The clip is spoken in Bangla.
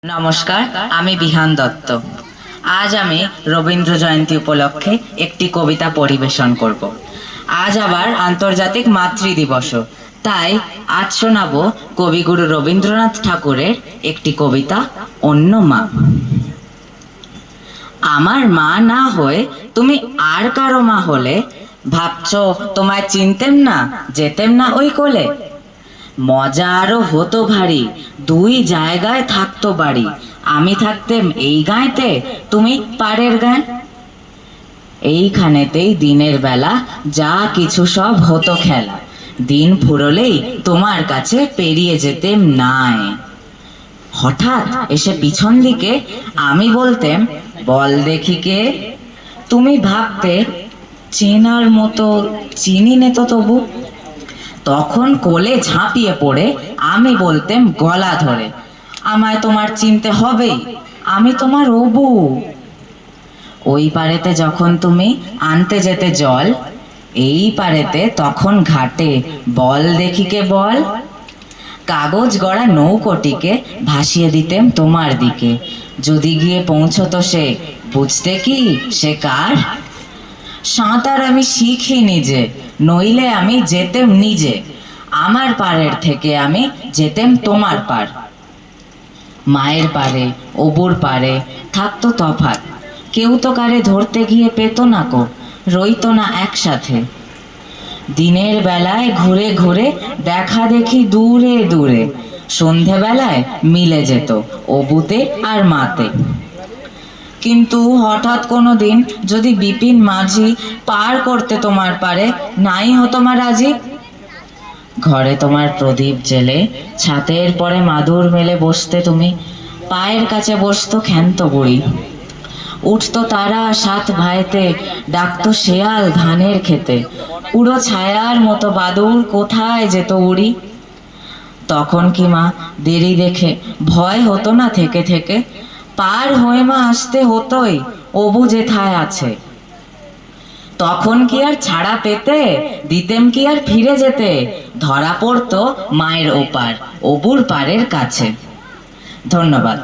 নমস্কার, আমি বিহান দত্ত। আজ আমি রবীন্দ্র জয়ন্তী উপলক্ষে একটি কবিতা পরিবেশন করব। আজ আবার আন্তর্জাতিক মাতৃ দিবস, তাই আজ শোনাবো কবিগুরু রবীন্দ্রনাথ ঠাকুরের একটি কবিতা, অন্য মা। আমার মা না হয়ে তুমি আর কারো মা হলে, ভাবছো তোমায় চিনতেম না, যেতেম না ওই কোলে। মজা আরো হতো ভারী, দুই জায়গায় থাকতো বাড়ি। আমি থাকতেম এই গাঁয়েতে, তুমি পাড়ের গায়ে। এইখানেতেই দিনের বেলা যা কিছু সব হতো খেলা। দিন ফুরলেই তোমার কাছে পেরিয়ে যেতেম নাই। হঠাৎ এসে পিছন দিকে আমি বলতেম, বল দেখি কে। তুমি ভাবতে চেনার মতো চিনি নে তো তবু। তখন কোলে ঝাঁপিয়ে পড়ে আমি বলতেম গলা ধরে, আমায় তোমার চিনতে হবেই, আমি তোমার অবু। ওই পারেতে যখন তুমি আনতে যেতে জল, এই পারেতে তখন ঘাটে বল দেখিকে বল। কাগজ গড়া নৌকোটিকে ভাসিয়ে দিতেম তোমার দিকে। যদি গিয়ে পৌঁছতো সে, বুঝতে কি সে কার। সাঁতার আমি শিখিনি যে, নইলে আমি যেতেম নিজে। আমার পাড়ের থেকে আমি যেতেম তোমার পার। মায়ের পারে অবুর পারে থাকতো তফাৎ, কেউ তো কারে ধরতে গিয়ে পেত না কো, রইতো না একসাথে। দিনের বেলায় ঘুরে ঘুরে দেখা দেখি দূরে দূরে, সন্ধেবেলায় মিলে যেত অবুতে আর মাতে। কিন্তু হঠাৎ কোনো দিন যদি বিপিন মাঝি পার করতে তোমার পারে, নাই হতো মা রাজি। ঘরে তোমার প্রদীপ জেলে ছাতের পরে মাদুর মেলে বসতে তুমি, পায়ের কাছে বসতো ক্ষান্ত বুড়ি। উঠতো তারা সাত ভাইতে, ডাকতো শেয়াল ধানের খেতে। উড়ো ছায়ার মতো বাদুর কোথায় যেত উড়ি। তখন কি মা দেরি দেখে ভয় হতো না থেকে থেকে, পার হয়ে মা আসতে হতোই অবু যেথায় আছে। তখন কি আর ছাড়া পেতে, দিতেম কি আর ফিরে যেতে, ধরা পড়তো মায়ের ওপার অবুর পারের কাছে। ধন্যবাদ।